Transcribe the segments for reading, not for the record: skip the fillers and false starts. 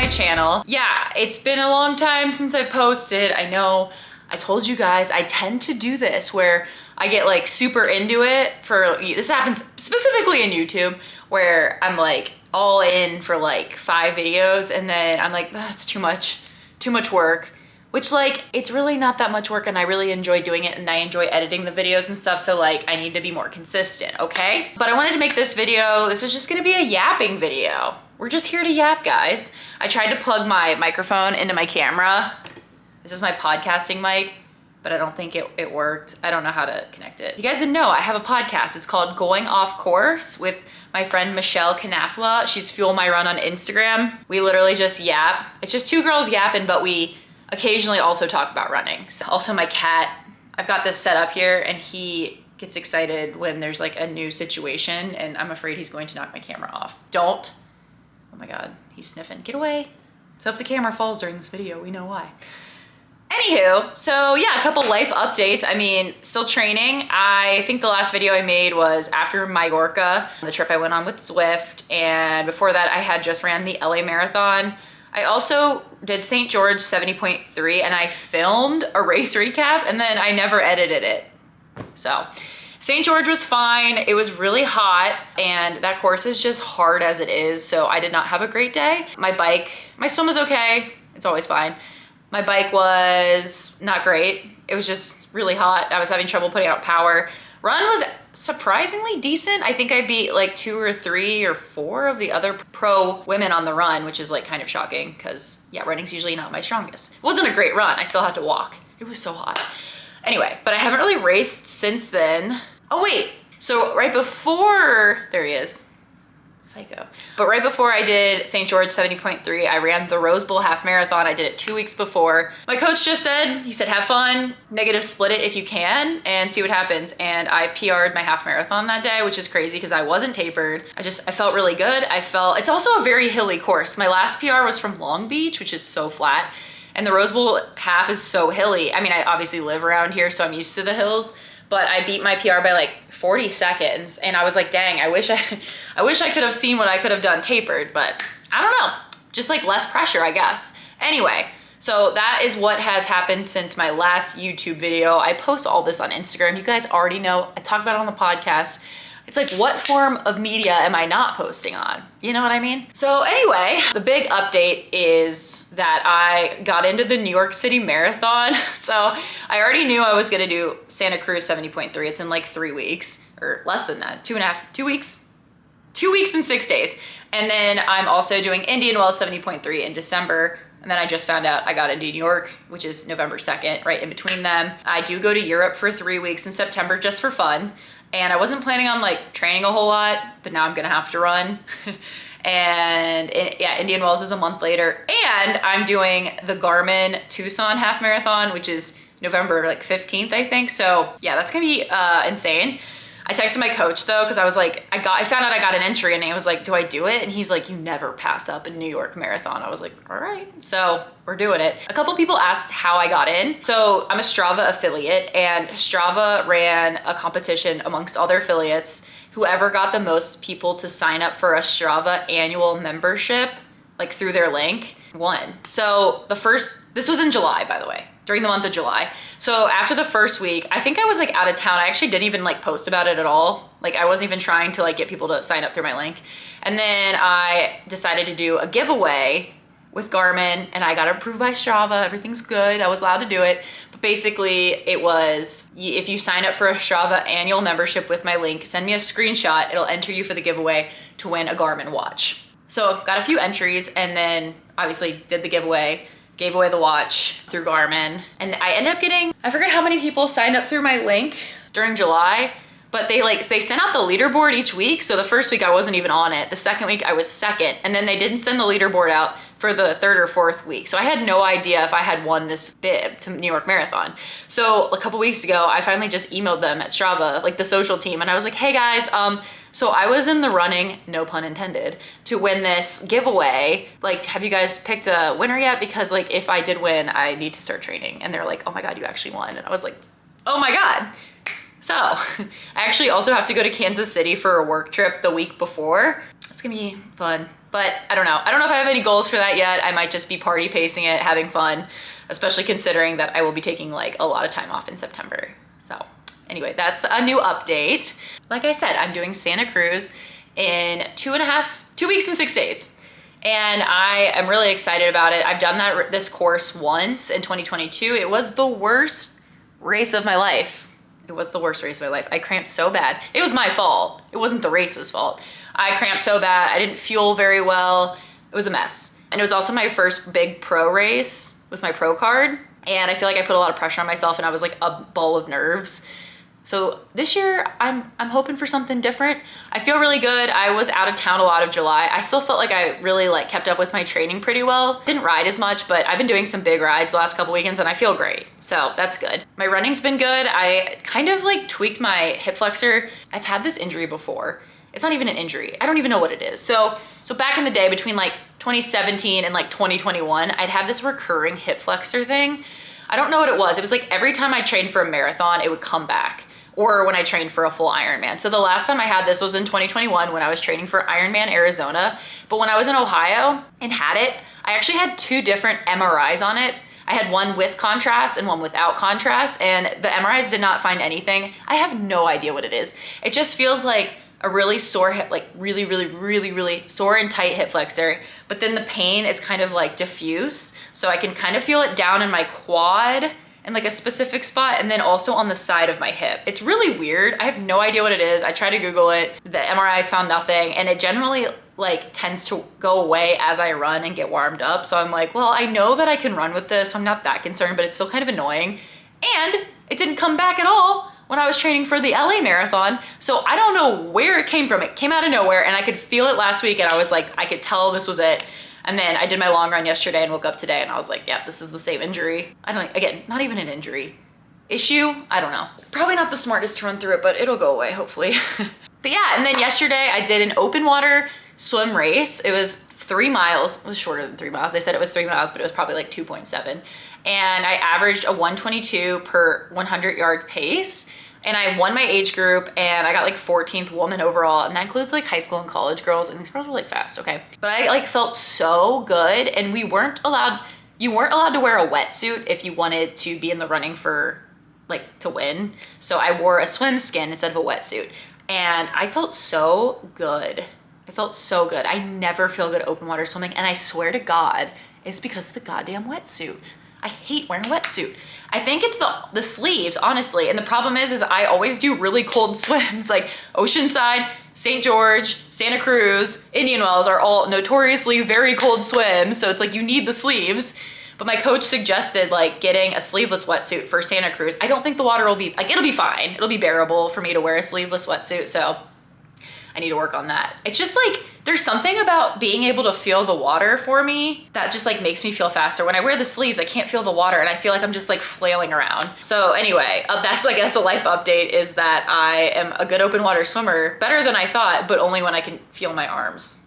channel. Yeah, it's been a long time since I posted. I know I told you guys I tend to do this where I get like super into it this happens specifically in YouTube where I'm like all in for like 5 videos and then I'm like, it's too much work. Which like, it's really not that much work and I really enjoy doing it and I enjoy editing the videos and stuff. So like, I need to be more consistent, okay? But I wanted to make this video, this is just gonna be a yapping video. We're just here to yap, guys. I tried to plug my microphone into my camera. This is my podcasting mic, but I don't think it worked. I don't know how to connect it. You guys didn't know, I have a podcast. It's called Going Off Course with my friend Michelle Knafla. She's Fuel My Run on Instagram. We literally just yap. It's just 2 girls yapping, but we occasionally also talk about running. So also my cat, I've got this set up here and he gets excited when there's like a new situation and I'm afraid he's going to knock my camera off. Don't. Oh my God, he's sniffing. Get away. So if the camera falls during this video, we know why. Anywho, so yeah, a couple life updates. I mean, still training. I think the last video I made was after Mallorca, the trip I went on with Zwift. And before that, I had just ran the LA Marathon. I also did St. George 70.3 and I filmed a race recap and then I never edited it. So St. George was fine. It was really hot and that course is just hard as it is. So I did not have a great day. My swim was okay. It's always fine. My bike was not great. It was just really hot. I was having trouble putting out power. Run was surprisingly decent. I think I beat like 2 or 3 or 4 of the other pro women on the run, which is like kind of shocking because yeah, running's usually not my strongest. It wasn't a great run. I still had to walk. It was so hot. Anyway, but I haven't really raced since then. Oh wait, so right before, there he is. Psycho. But right before I did St. George 70.3, I ran the Rose Bowl half marathon. I did it 2 weeks before. My coach just said, he said, have fun, negative split it if you can and see what happens. And I PR'd my half marathon that day, which is crazy because I wasn't tapered. I felt really good. It's also a very hilly course. My last PR was from Long Beach, which is so flat. And the Rose Bowl half is so hilly. I mean, I obviously live around here, so I'm used to the hills. But I beat my PR by like 40 seconds and I was like, dang, I wish I could have seen what I could have done tapered, but I don't know, just like less pressure, I guess. Anyway, so that is what has happened since my last YouTube video. I post all this on Instagram. You guys already know, I talk about it on the podcast. It's like, what form of media am I not posting on? You know what I mean? So anyway, the big update is that I got into the New York City Marathon. So I already knew I was gonna do Santa Cruz 70.3. It's in like 3 weeks or less than that, 2 weeks? 2 weeks and 6 days. And then I'm also doing Indian Wells 70.3 in December. And then I just found out I got into New York, which is November 2nd, right in between them. I do go to Europe for 3 weeks in September just for fun. And I wasn't planning on like training a whole lot, but now I'm gonna have to run. And yeah, Indian Wells is a month later. And I'm doing the Garmin Tucson half marathon, which is November like 15th, I think. So yeah, that's gonna be insane. I texted my coach though, because I was like, I found out I got an entry and I was like, do I do it? And he's like, you never pass up a New York Marathon. I was like, all right, so we're doing it. A couple people asked how I got in. So I'm a Strava affiliate and Strava ran a competition amongst all their affiliates. Whoever got the most people to sign up for a Strava annual membership, like through their link, won. So this was in July, by the way, during the month of July. So after the first week, I think I was like out of town. I actually didn't even like post about it at all. Like I wasn't even trying to like get people to sign up through my link. And then I decided to do a giveaway with Garmin and I got approved by Strava. Everything's good. I was allowed to do it. But basically it was, if you sign up for a Strava annual membership with my link, send me a screenshot. It'll enter you for the giveaway to win a Garmin watch. So got a few entries and then obviously did the giveaway, gave away the watch through Garmin. And I ended up getting, I forget how many people signed up through my link during July, but they sent out the leaderboard each week. So the first week I wasn't even on it. The second week I was second. And then they didn't send the leaderboard out for the 3rd or 4th week. So I had no idea if I had won this bib to New York Marathon. So a couple weeks ago, I finally just emailed them at Strava, like the social team. And I was like, hey guys, so I was in the running, no pun intended, to win this giveaway. Like, have you guys picked a winner yet? Because like, if I did win, I need to start training. And they're like, oh my God, you actually won. And I was like, oh my God. So I actually also have to go to Kansas City for a work trip the week before. It's gonna be fun. But I don't know. I don't know if I have any goals for that yet. I might just be party pacing it, having fun, especially considering that I will be taking like a lot of time off in September. So anyway, that's a new update. Like I said, I'm doing Santa Cruz in 2 weeks and 6 days. And I am really excited about it. I've done this course once in 2022. It was the worst race of my life. It was the worst race of my life. I cramped so bad. It was my fault. It wasn't the race's fault. I cramped so bad. I didn't fuel very well. It was a mess. And it was also my first big pro race with my pro card. And I feel like I put a lot of pressure on myself and I was like a ball of nerves. So this year I'm hoping for something different. I feel really good. I was out of town a lot of July. I still felt like I really like kept up with my training pretty well. Didn't ride as much, but I've been doing some big rides the last couple weekends and I feel great. So that's good. My running's been good. I kind of like tweaked my hip flexor. I've had this injury before. It's not even an injury. I don't even know what it is. So back in the day between like 2017 and like 2021, I'd have this recurring hip flexor thing. I don't know what it was. It was like every time I trained for a marathon, it would come back. Or when I trained for a full Ironman. So the last time I had this was in 2021 when I was training for Ironman Arizona. But when I was in Ohio and had it, I actually had 2 different MRIs on it. I had one with contrast and one without contrast, and the MRIs did not find anything. I have no idea what it is. It just feels like a really sore hip, like really sore and tight hip flexor. But then the pain is kind of like diffuse. So I can kind of feel it down in my quad in like a specific spot, and then also on the side of my hip. It's really weird. I have no idea what it is. I tried to Google it. The MRIs found nothing, and it generally like tends to go away as I run and get warmed up. So I'm like, well, I know that I can run with this, so I'm not that concerned, but it's still kind of annoying. And it didn't come back at all when I was training for the LA marathon. So I don't know where it came from. It came out of nowhere, and I could feel it last week, and I was like, I could tell this was it. And then I did my long run yesterday and woke up today and I was like, yeah, this is the same injury. Again, not even an injury. Issue? I don't know. Probably not the smartest to run through it, but it'll go away, hopefully. But yeah, and then yesterday I did an open water swim race. It was 3 miles. It was shorter than 3 miles. They said it was 3 miles, but it was probably like 2.7. And I averaged a 122 per 100-yard pace. And I won my age group and I got like 14th woman overall. And that includes like high school and college girls. And these girls were like fast, okay? But I like felt so good, and you weren't allowed to wear a wetsuit if you wanted to be in the running for like to win. So I wore a swim skin instead of a wetsuit. And I felt so good. I felt so good. I never feel good open water swimming. And I swear to God, it's because of the goddamn wetsuit. I hate wearing a wetsuit. I think it's the sleeves, honestly. And the problem is I always do really cold swims, like Oceanside, St. George, Santa Cruz, Indian Wells are all notoriously very cold swims. So it's like you need the sleeves. But my coach suggested like getting a sleeveless wetsuit for Santa Cruz. I don't think the water will be, like it'll be fine. It'll be bearable for me to wear a sleeveless wetsuit. So I need to work on that. It's just like, there's something about being able to feel the water for me that just like makes me feel faster. When I wear the sleeves, I can't feel the water and I feel like I'm just like flailing around. So anyway, that's I guess a life update is that I am a good open water swimmer, better than I thought, but only when I can feel my arms.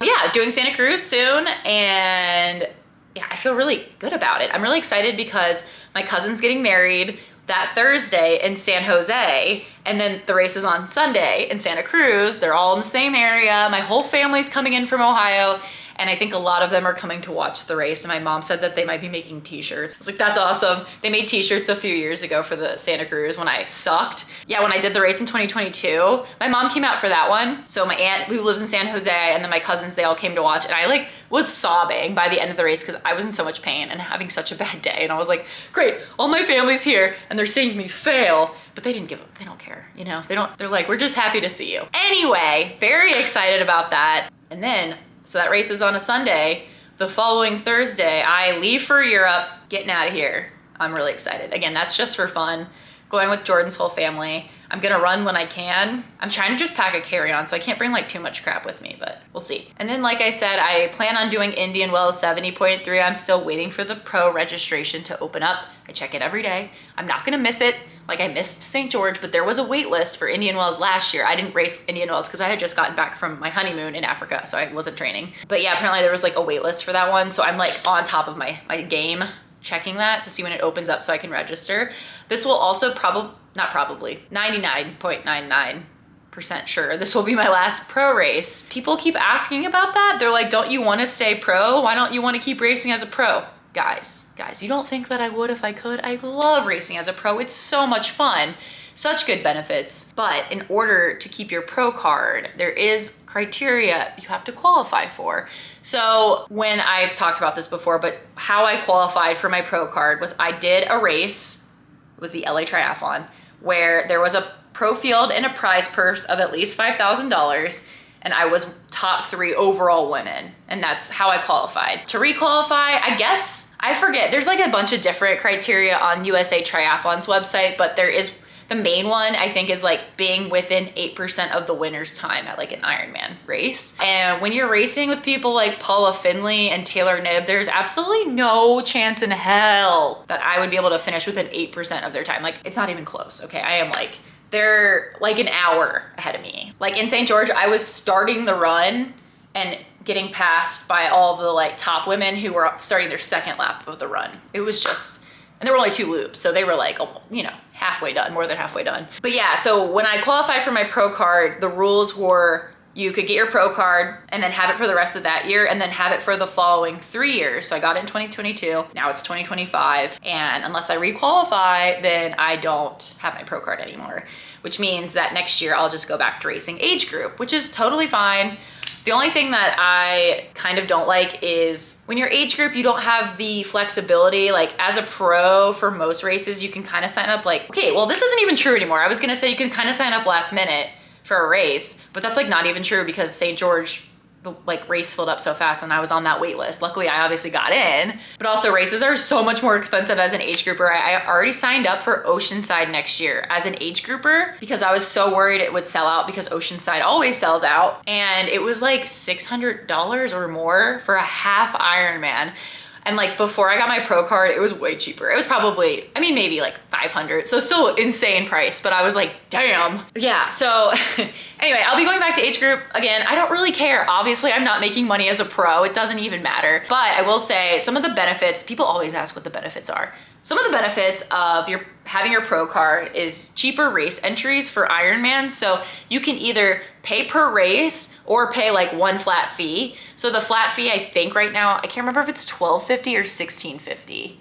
Yeah, doing Santa Cruz soon, and yeah, I feel really good about it. I'm really excited because my cousin's getting married that Thursday in San Jose, and then the race is on Sunday in Santa Cruz. They're all in the same area. My whole family's coming in from Ohio, and I think a lot of them are coming to watch the race, and my mom said that they might be making t-shirts. I was like, that's awesome. They made t-shirts a few years ago for the Santa Cruz when I sucked. Yeah, when I did the race in 2022, my mom came out for that one. So my aunt who lives in San Jose and then my cousins, they all came to watch, and I like was sobbing by the end of the race because I was in so much pain and having such a bad day. And I was like, great, all my family's here and they're seeing me fail, but they didn't give up. They don't care, you know? They're like, we're just happy to see you. Anyway, very excited about that. And then, so that race is on a Sunday. The following Thursday, I leave for Europe, getting out of here. I'm really excited. Again, that's just for fun. Going with Jordan's whole family. I'm gonna run when I can. I'm trying to just pack a carry-on, so I can't bring like too much crap with me, but we'll see. And then like I said, I plan on doing Indian Wells 70.3. I'm still waiting for the pro registration to open up. I check it every day. I'm not gonna miss it. Like I missed St. George, but there was a wait list for Indian Wells last year. I didn't race Indian Wells because I had just gotten back from my honeymoon in Africa, so I wasn't training. But yeah, apparently there was like a wait list for that one, so I'm like on top of my game, checking that to see when it opens up so I can register. This will also 99.99% sure this will be my last pro race. People keep asking about that. They're like, don't you want to stay pro? Why don't you want to keep racing as a pro? Guys, you don't think that I would if I could? I love racing as a pro. It's so much fun. Such good benefits. But in order to keep your pro card, there is criteria you have to qualify for. So when I've talked about this before, but how I qualified for my pro card was I did a race, it was the LA Triathlon, where there was a pro field and a prize purse of at least $5,000. And I was top 3 overall women. And that's how I qualified. To requalify, I guess, I forget. There's like a bunch of different criteria on USA Triathlon's website, but there is the main one, I think, is like being within 8% of the winner's time at like an Ironman race. And when you're racing with people like Paula Finley and Taylor Knibb, there's absolutely no chance in hell that I would be able to finish within 8% of their time. Like, it's not even close, okay? I am like, they're like an hour ahead of me. Like in St. George, I was starting the run and getting passed by all the like top women who were starting their second lap of the run. It was just, and there were only 2 loops, so they were like, oh, you know, halfway done, more than halfway done. But yeah, so when I qualified for my pro card, the rules were you could get your pro card and then have it for the rest of that year and then have it for the following 3 years. So I got it in 2022, now it's 2025. And unless I requalify, then I don't have my pro card anymore, which means that next year I'll just go back to racing age group, which is totally fine. The only thing that I kind of don't like is when your age group, you don't have the flexibility. Like as a pro for most races, you can kind of sign up like, okay, well, this isn't even true anymore. I was gonna say you can kind of sign up last minute for a race, but that's like not even true because St. George, the like race filled up so fast and I was on that wait list. Luckily, I obviously got in, but also races are so much more expensive as an age grouper. I already signed up for Oceanside next year as an age grouper because I was so worried it would sell out because Oceanside always sells out. And it was like $600 or more for a half Ironman. And like before I got my pro card, it was way cheaper. It was probably, I mean, maybe like 500. So still insane price, but I was like, damn. Yeah, so anyway, I'll be going back to age group again. I don't really care. Obviously, I'm not making money as a pro. It doesn't even matter. But I will say some of the benefits, people always ask what the benefits are. Some of the benefits of having your pro card is cheaper race entries for Ironman. So you can either pay per race or pay like one flat fee. So the flat fee, I think right now, I can't remember if it's $12.50 or $16.50.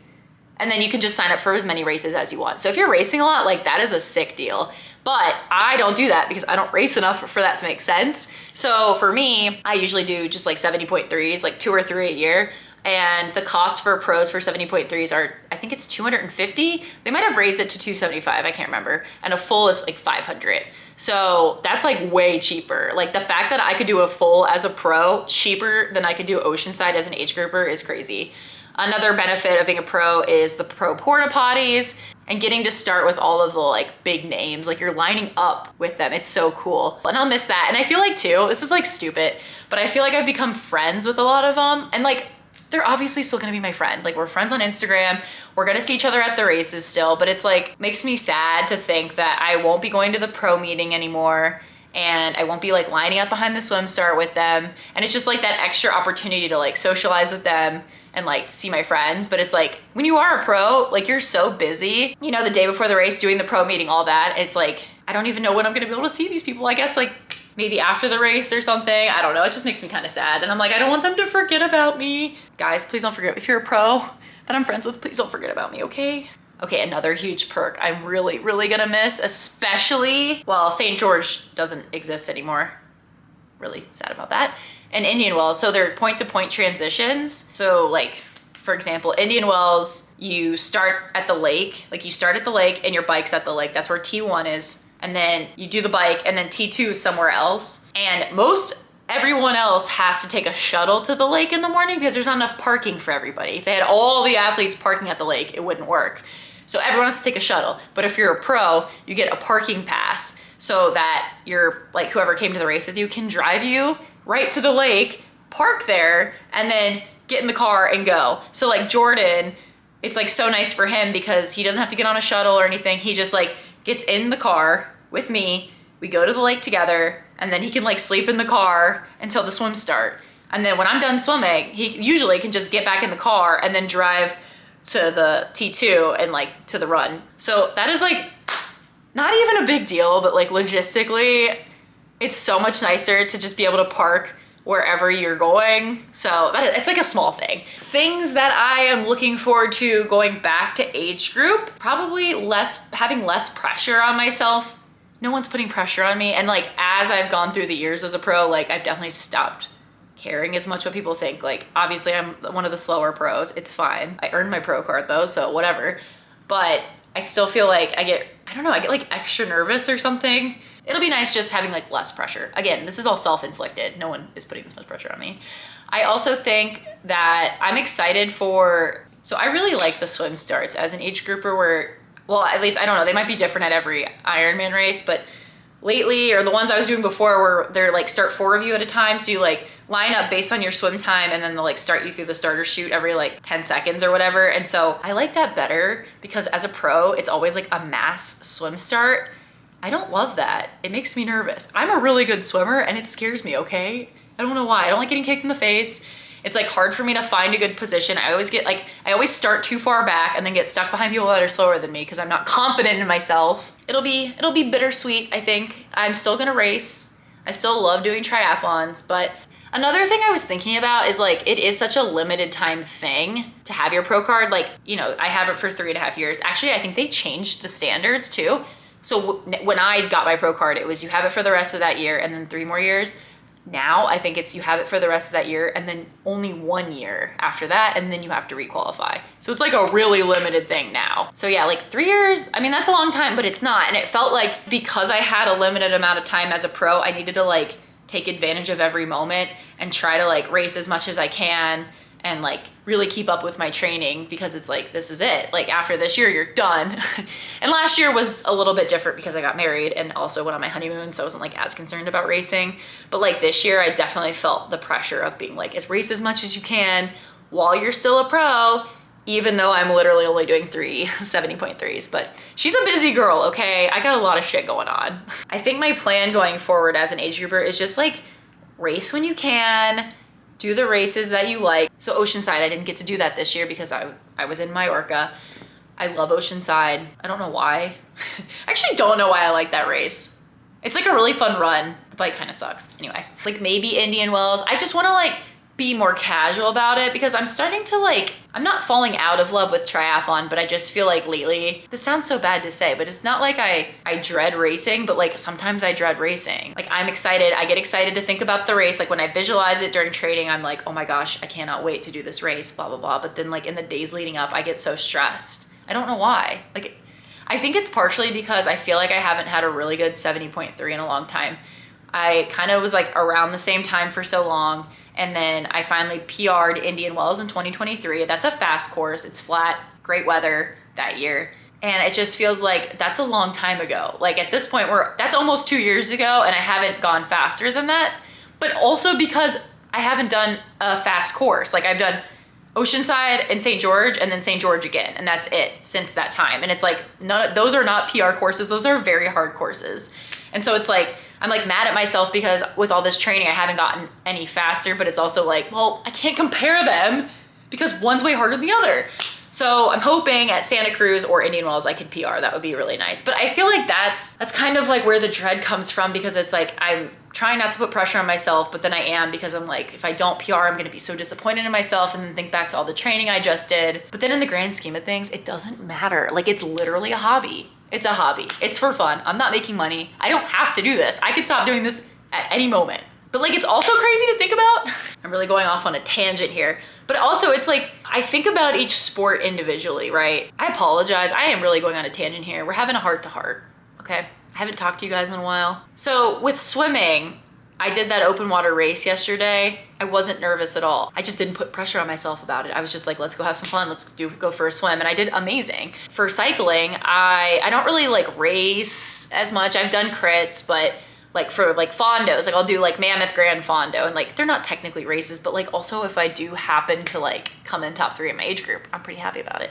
And then you can just sign up for as many races as you want. So if you're racing a lot, like that is a sick deal. But I don't do that because I don't race enough for that to make sense. So for me, I usually do just like 70.3s, like 2 or 3 a year. And the cost for pros for 70.3s are, I think it's $250. They might have raised it to $275, I can't remember. And a full is like $500. So that's like way cheaper. Like the fact that I could do a full as a pro cheaper than I could do Oceanside as an age grouper is crazy. Another benefit of being a pro is the pro porta potties and getting to start with all of the like big names. Like you're lining up with them. It's so cool. And I'll miss that. And I feel like too, this is like stupid, but I feel like I've become friends with a lot of them. And like, they're obviously still gonna be my friend. Like we're friends on Instagram. We're gonna see each other at the races still, but it's like, makes me sad to think that I won't be going to the pro meeting anymore and I won't be like lining up behind the swim start with them. And it's just like that extra opportunity to like socialize with them and like see my friends. But it's like, when you are a pro, like you're so busy, you know, the day before the race, doing the pro meeting, all that, it's like, I don't even know when I'm gonna be able to see these people. I guess like maybe after the race or something. I don't know, it just makes me kind of sad. And I'm like, I don't want them to forget about me. Guys, please don't forget, if you're a pro that I'm friends with, please don't forget about me, okay? Okay, another huge perk I'm really, really gonna miss, especially, well, St. George doesn't exist anymore. Really sad about that. And Indian Wells, so they're point-to-point transitions. So like, for example, Indian Wells, you start at the lake, like you start at the lake and your bike's at the lake. That's where T1 is. And then you do the bike and then T2 is somewhere else. And everyone else has to take a shuttle to the lake in the morning because there's not enough parking for everybody. If they had all the athletes parking at the lake, it wouldn't work. So everyone has to take a shuttle. But if you're a pro, you get a parking pass so that like whoever came to the race with you can drive you right to the lake, park there, and then get in the car and go. So like Jordan, it's like so nice for him because he doesn't have to get on a shuttle or anything. He just like gets in the car with me, we go to the lake together, and then he can like sleep in the car until the swim start. And then when I'm done swimming, he usually can just get back in the car and then drive to the T2 and like to the run. So that is like not even a big deal, but like logistically, It's so much nicer to just be able to park wherever you're going. So it's like a small thing. Things that I am looking forward to going back to age group, probably having less pressure on myself. No one's putting pressure on me. And like, as I've gone through the years as a pro, like I've definitely stopped caring as much what people think. Like, obviously I'm one of the slower pros. It's fine. I earned my pro card though, so whatever. But I still feel like I get like extra nervous or something. It'll be nice just having like less pressure. Again, this is all self-inflicted. No one is putting this much pressure on me. I also think that I'm excited so I really like the swim starts as an age grouper where, well, at least, I don't know, they might be different at every Ironman race, but lately, or the ones I was doing before, where they're like start 4 of you at a time. So you like line up based on your swim time, and then they'll like start you through the starter chute every like 10 seconds or whatever. And so I like that better because as a pro, it's always like a mass swim start. I don't love that. It makes me nervous. I'm a really good swimmer and it scares me, okay? I don't know why. I don't like getting kicked in the face. It's like hard for me to find a good position. I always start too far back and then get stuck behind people that are slower than me because I'm not confident in myself. It'll be bittersweet, I think. I'm still gonna race. I still love doing triathlons, but another thing I was thinking about is like, it is such a limited time thing to have your pro card. Like, you know, I have it for 3.5 years. Actually, I think they changed the standards too. So when I got my pro card, it was you have it for the rest of that year and then 3 more years. Now I think it's you have it for the rest of that year and then only 1 year after that, and then you have to requalify. So it's like a really limited thing now. So yeah, like 3 years, I mean, that's a long time, but it's not. And it felt like because I had a limited amount of time as a pro, I needed to like take advantage of every moment and try to like race as much as I can and like really keep up with my training, because it's like, this is it. Like after this year, you're done. And last year was a little bit different because I got married and also went on my honeymoon, so I wasn't like as concerned about racing. But like this year, I definitely felt the pressure of being like, race as much as you can while you're still a pro, even though I'm literally only doing 3 70.3s. But she's a busy girl, okay? I got a lot of shit going on. I think my plan going forward as an age grouper is just like race when you can, do the races that you like. So Oceanside, I didn't get to do that this year because I was in Mallorca. I love Oceanside. I don't know why. I actually don't know why I like that race. It's like a really fun run. The bike kind of sucks. Anyway, like maybe Indian Wells. I just want to like be more casual about it because I'm starting to like, I'm not falling out of love with triathlon, but I just feel like lately, this sounds so bad to say, but it's not like I dread racing, but like sometimes I dread racing. Like I'm excited, I get excited to think about the race. Like when I visualize it during training, I'm like, oh my gosh, I cannot wait to do this race, blah, blah, blah. But then like in the days leading up, I get so stressed. I don't know why. Like, I think it's partially because I feel like I haven't had a really good 70.3 in a long time. I kind of was like around the same time for so long. And then I finally PR'd Indian Wells in 2023. That's a fast course. It's flat, great weather that year. And it just feels like that's a long time ago. Like at this point, that's almost 2 years ago and I haven't gone faster than that. But also because I haven't done a fast course. Like I've done Oceanside and St. George and then St. George again. And that's it since that time. And it's like, those are not PR courses. Those are very hard courses. And so it's like, I'm like mad at myself because with all this training, I haven't gotten any faster, but it's also like, well, I can't compare them because one's way harder than the other. So I'm hoping at Santa Cruz or Indian Wells, I could PR. That would be really nice. But I feel like that's kind of like where the dread comes from, because it's like, I'm trying not to put pressure on myself, but then I am, because I'm like, if I don't PR, I'm gonna be so disappointed in myself and then think back to all the training I just did. But then in the grand scheme of things, it doesn't matter. Like it's literally a hobby. It's a hobby. It's for fun. I'm not making money. I don't have to do this. I could stop doing this at any moment. But like, it's also crazy to think about. I'm really going off on a tangent here. But also it's like, I think about each sport individually, right? I apologize. I am really going on a tangent here. We're having a heart to heart, okay? I haven't talked to you guys in a while. So with swimming, I did that open water race yesterday. I wasn't nervous at all. I just didn't put pressure on myself about it. I was just like, let's go have some fun. Let's go for a swim. And I did amazing. For cycling, I don't really like race as much. I've done crits, but like for like fondos, like I'll do like Mammoth Grand Fondo, and like they're not technically races, but like also if I do happen to like come in top 3 in my age group, I'm pretty happy about it.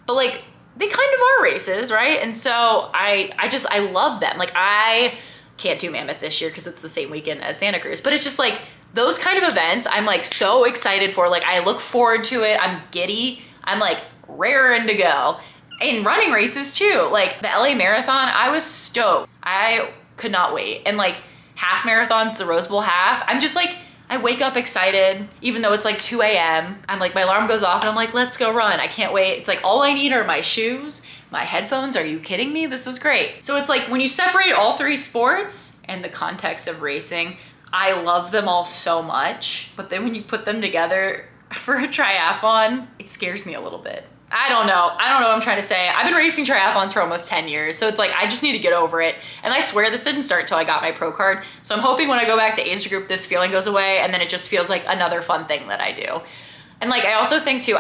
But like they kind of are races, right? And so I love them. Like I can't do Mammoth this year because it's the same weekend as Santa Cruz, but it's just like those kind of events I'm like so excited for. Like I look forward to it. I'm giddy. I'm like raring to go. And running races too. Like the LA Marathon, I was stoked. I could not wait. And like half marathons, the Rose Bowl half, I'm just like, I wake up excited, even though it's like 2 a.m. I'm like, my alarm goes off and I'm like, let's go run. I can't wait. It's like, all I need are my shoes, my headphones. Are you kidding me? This is great. So it's like, when you separate all three sports and the context of racing, I love them all so much. But then when you put them together for a triathlon, it scares me a little bit. I don't know what I'm trying to say. I've been racing triathlons for almost 10 years, so it's like, I just need to get over it. And I swear this didn't start until I got my pro card. So I'm hoping when I go back to age group, this feeling goes away, and then it just feels like another fun thing that I do. And like, I also think too,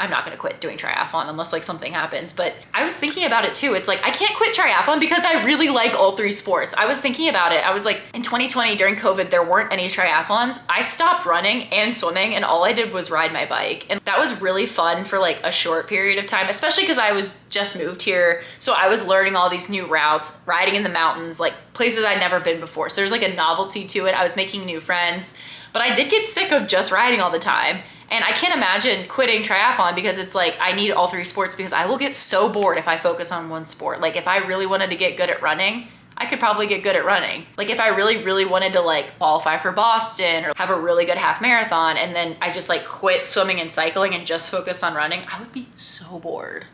I'm not gonna quit doing triathlon unless like something happens, but I was thinking about it too. It's like, I can't quit triathlon because I really like all three sports. I was thinking about it. I was like, in 2020 during COVID, there weren't any triathlons. I stopped running and swimming, and all I did was ride my bike. And that was really fun for like a short period of time, especially because I was just moved here. So I was learning all these new routes, riding in the mountains, like places I'd never been before. So there's like a novelty to it. I was making new friends, but I did get sick of just riding all the time. And I can't imagine quitting triathlon because it's like, I need all three sports because I will get so bored if I focus on one sport. Like if I really wanted to get good at running, I could probably get good at running. Like if I really wanted to like qualify for Boston or have a really good half marathon, and then I just like quit swimming and cycling and just focus on running, I would be so bored.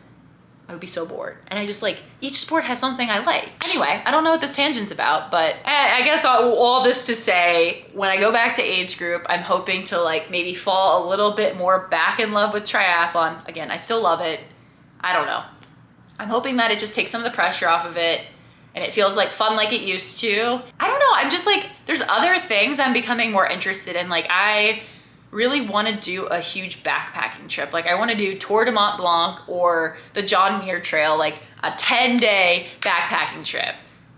I would be so bored. And I just like, each sport has something I like. Anyway, I don't know what this tangent's about, but I guess all this to say, when I go back to age group, I'm hoping to like maybe fall a little bit more back in love with triathlon. Again, I still love it. I don't know. I'm hoping that it just takes some of the pressure off of it and it feels like fun like it used to. I don't know, I'm just like, there's other things I'm becoming more interested in. Like I really want to do a huge backpacking trip. Like I want to do Tour de Mont Blanc or the John Muir Trail, like a 10-day backpacking trip.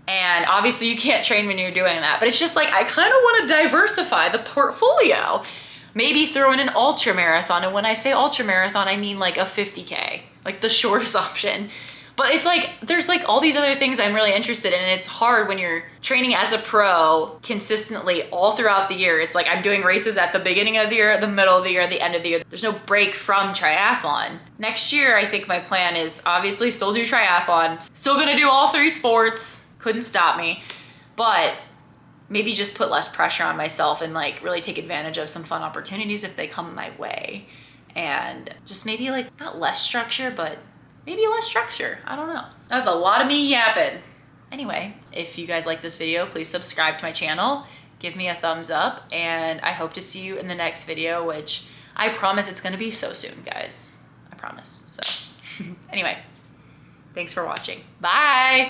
And obviously you can't train when you're doing that, but it's just like, I kind of want to diversify the portfolio. Maybe throw in an ultra marathon. And when I say ultra marathon, I mean like a 50K, like the shortest option. But it's like, there's like all these other things I'm really interested in, and it's hard when you're training as a pro consistently all throughout the year. It's like I'm doing races at the beginning of the year, the middle of the year, the end of the year. There's no break from triathlon. Next year, I think my plan is obviously still do triathlon, still gonna do all three sports, couldn't stop me, but maybe just put less pressure on myself and like really take advantage of some fun opportunities if they come my way. And just maybe like, not less structure, but maybe less structure. I don't know. That's a lot of me yapping. Anyway, if you guys like this video, please subscribe to my channel, give me a thumbs up, and I hope to see you in the next video, which I promise it's gonna be so soon, guys. I promise. So anyway, thanks for watching. Bye.